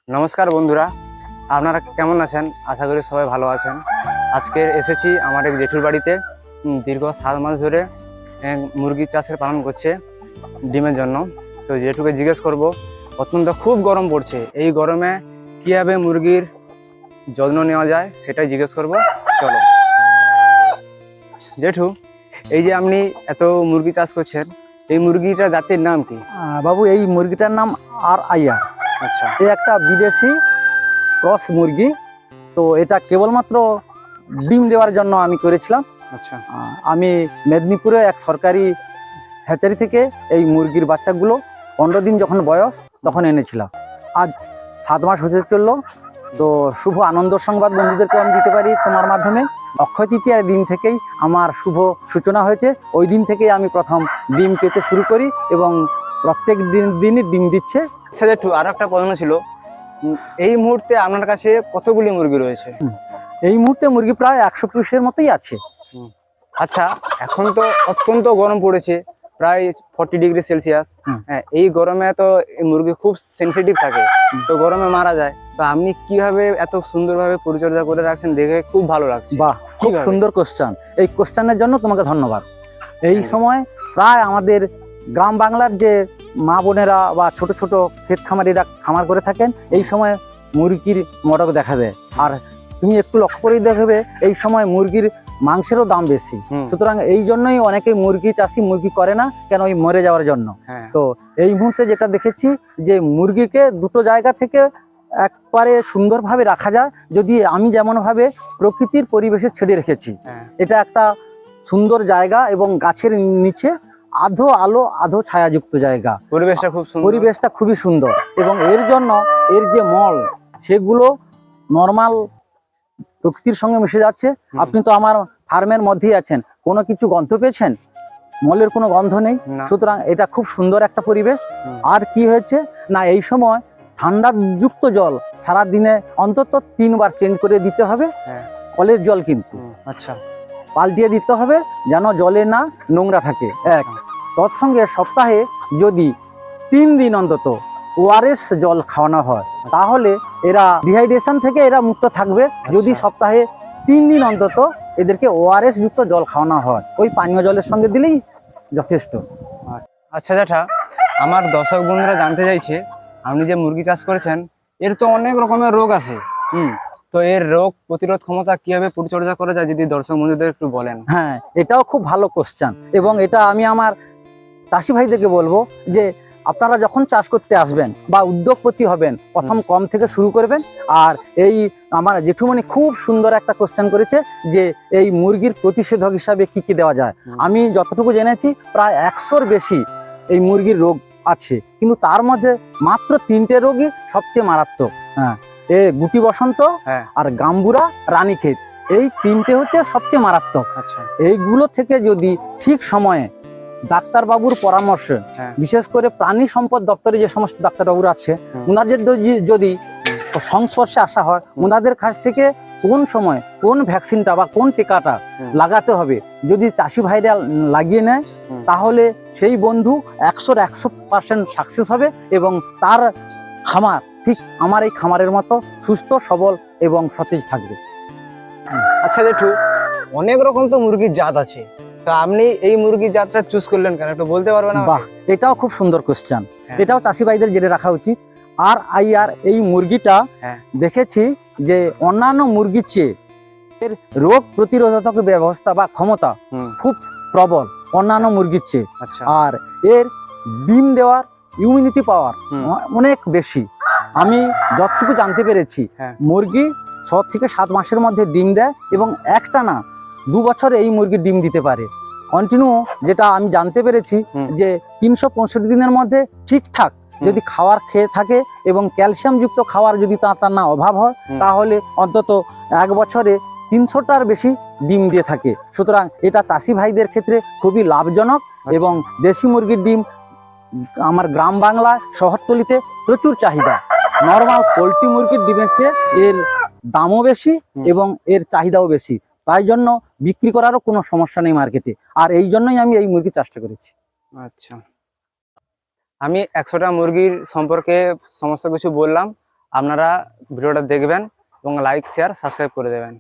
নমস্কার বন্ধুরা, আপনারা কেমন আছেন? আশা করি সবাই ভালো আছেন। আজকে এসেছি আমার এক জেঠুর বাড়িতে। দীর্ঘ 7 মাস ধরে মুরগি চাষের পালন করছে ডিমের জন্য। তো জেঠুকে জিজ্ঞেস করব, অত্যন্ত খুব গরম পড়ছে, এই গরমে কীভাবে মুরগির যত্ন নেওয়া যায় সেটাই জিজ্ঞেস করব। চলো জেঠু, এই যে আপনি এত মুরগি চাষ করছেন, এই মুরগিটার জাতির নাম কি? বাবু, এই মুরগিটার নাম RIR। আচ্ছা, এই একটা বিদেশি ক্রস মুরগি। তো এটা কেবলমাত্র ডিম দেওয়ার জন্য আমি করেছিলাম। আচ্ছা, আমি মেদিনীপুরে এক সরকারি হ্যাচারি থেকে এই মুরগির বাচ্চাগুলো 15 দিন যখন বয়স তখন এনেছিলাম। আজ 7 মাস হতে চললো। তো শুভ আনন্দ সংবাদ বন্ধুদেরকে আমি দিতে পারি তোমার মাধ্যমে। অক্ষয় তৃতীয়ার দিন থেকেই আমার শুভ সূচনা হয়েছে। ওই দিন থেকেই আমি প্রথম ডিম পেতে শুরু করি এবং প্রত্যেক দিনই ডিম দিচ্ছে। আচ্ছা জেঠু, আর একটা প্রশ্ন ছিল, এই মুহূর্তে আপনার কাছে কতগুলি মুরগি রয়েছে? এই মুহূর্তে মুরগি প্রায় 100 পিসের মতোই আছে। আচ্ছা, এখন তো অত্যন্ত গরম পড়েছে, প্রায় 40 ডিগ্রি সেলসিয়াস। হ্যাঁ, এই গরমে তো এই মুরগি খুব সেনসিটিভ থাকে, তো গরমে মারা যায়। তো আপনি কিভাবে এত সুন্দরভাবে পরিচর্যা করে রাখছেন, দেখে খুব ভালো লাগছে। বাহ, খুব কিভাবে? সুন্দর কোশ্চেন। এই কোশ্চেনের জন্য তোমাকে ধন্যবাদ। এই সময় প্রায় আমাদের গ্রাম বাংলার যে মা বোনেরা বা ছোট ছোট ক্ষেত খামারিরা খামার করে থাকেন, এই সময় মুরগির মটক দেখা দেয়। আর তুমি একটু লক্ষ্য করেই দেখবে এই সময় মুরগির মাংসেরও দাম বেশি। সুতরাং এই জন্যই অনেকে মুরগি চাষি মুরগি করে না, কেন ওই মরে যাওয়ার জন্য। হ্যাঁ। তো এই মুহূর্তে যেটা দেখেছি যে মুরগিকে দুটো জায়গা থেকে একবারে সুন্দরভাবে রাখা যায়, যদি আমি যেমনভাবে প্রকৃতির পরিবেশে ছেড়ে রেখেছি। এটা একটা সুন্দর জায়গা এবং গাছের নিচে আধো আলো আধো ছায়াযুক্ত জায়গা। পরিবেশটা খুব সুন্দর। পরিবেশটা খুবই সুন্দর এবং এর জন্য এর যে মল সেগুলো নর্মাল প্রকৃতির সঙ্গে মিশে যাচ্ছে। আপনি তো আমার ফার্মের মধ্যেই আছেন, কোনো কিছু গন্ধ পেয়েছেন? মলের কোনো গন্ধ নেই। সুতরাং এটা খুব সুন্দর একটা পরিবেশ। আর কি হয়েছে না, এই সময় ঠান্ডাযুক্ত জল সারা দিনে অন্তত 3 বার চেঞ্জ করে দিতে হবে। কলের জল কিন্তু আচ্ছা, পাল্টিয়ে দিতে হবে যেন জলে না নোংরা থাকে। এক তৎসঙ্গে সপ্তাহে যদি 3 দিন অন্তত ORS জল খাওয়ানো হয়, তাহলে এরা ডিহাইড্রেশন থেকে এরা মুক্ত থাকবে। যদি সপ্তাহে 3 দিন অন্তত এদেরকে ORS যুক্ত জল খাওয়ানো হয়, ওই পানীয় জলের সঙ্গে দিলেই যথেষ্ট। আচ্ছা জ্যাঠা, আমার দর্শক বন্ধুরা জানতে চাইছে, আপনি যে মুরগি চাষ করেছেন, এর তো অনেক রকমের রোগ আছে। তো এর রোগ প্রতিরোধ ক্ষমতা কিভাবে পরিচর্যা করা যায়, যদি দর্শক বন্ধুদের একটু বলেন। হ্যাঁ, এটাও খুব ভালো কোশ্চেন এবং এটা আমি আমার চাষি ভাইদেরকে বলবো যে আপনারা যখন চাষ করতে আসবেন বা উদ্যোগপতি হবেন, প্রথম কম থেকে শুরু করবেন। আর এই আমার জেঠুমণি খুব সুন্দর একটা কোশ্চেন করেছে যে এই মুরগির প্রতিষেধক হিসাবে কি কি দেওয়া যায়। আমি যতটুকু জেনেছি প্রায় 100-র বেশি এই মুরগির রোগ আছে, কিন্তু তার মধ্যে মাত্র 3টে রোগই সবচেয়ে মারাত্মক। হ্যাঁ, গুটি বসন্ত আর গাম্বুরা রানীক্ষেত, এই 3টে হচ্ছে সবচেয়ে মারাত্মক। আচ্ছা, এইগুলো থেকে যদি ঠিক সময়ে ডাক্তারবাবুর পরামর্শে, বিশেষ করে প্রাণী সম্পদ দপ্তরে যে সমস্ত ডাক্তারবাবুরা আছে, ওনাদের যদি সংস্পর্শে আসা হয়, ওনাদের কাছ থেকে কোন সময় কোন ভ্যাকসিনটা বা কোন টিকাটা লাগাতে হবে যদি চাষি ভাইরা লাগিয়ে নেয়, তাহলে সেই বন্ধু 100% সাকসেস হবে এবং তার খামার ঠিক আমার এই খামারের মতো সুস্থ সবল এবং সতেজ থাকবে। আচ্ছা জেঠু, অনেক রকম তো মুরগির জাত আছে, তো আপনি এই মুরগির জাতটা চুজ করলেন কেন, একটু বলতে পারবেন? বাহ, এটাও খুব সুন্দর কোশ্চেন। এটাও চাষি ভাইদের জেনে রাখা উচিত। RIR এই মুরগিটা দেখেছি যে অন্যান্য মুরগির চেয়ে এর রোগ প্রতিরোধক ব্যবস্থা বা ক্ষমতা খুব প্রবল অন্যান্য মুরগির চেয়ে। আর এর ডিম দেওয়ার ইমিউনিটি পাওয়ার অনেক বেশি। আমি যতটুকু জানতে পেরেছি, মুরগি 6 থেকে 7 মাসের মধ্যে ডিম দেয় এবং একটানা 2 বছর এই মুরগি ডিম দিতে পারে কন্টিনিউ। যেটা আমি জানতে পেরেছি যে 365 দিনের মধ্যে ঠিকঠাক যদি খাবার খেয়ে থাকে এবং ক্যালসিয়াম যুক্ত খাবার যদি তার না অভাব হয়, তাহলে অন্তত 1 বছরে 300টার বেশি ডিম দিয়ে থাকে। সুতরাং এটা চাষি ভাইদের ক্ষেত্রে খুবই লাভজনক এবং দেশি মুরগির ডিম আমার গ্রাম বাংলা শহরতলিতে প্রচুর চাহিদা। নর্মাল পোলট্রি মুরগির ডিমের চেয়ে এর দামও বেশি এবং এর চাহিদাও বেশি, তাই জন্য বিক্রি করারও কোনো সমস্যা নেই মার্কেটে। আর এই জন্যই আমি এই মুরগি চাষটা করেছি। আচ্ছা, আমি 100টা মুরগির সম্পর্কে সমস্ত কিছু বললাম। আপনারা ভিডিওটা দেখবেন এবং লাইক শেয়ার সাবস্ক্রাইব করে দেবেন।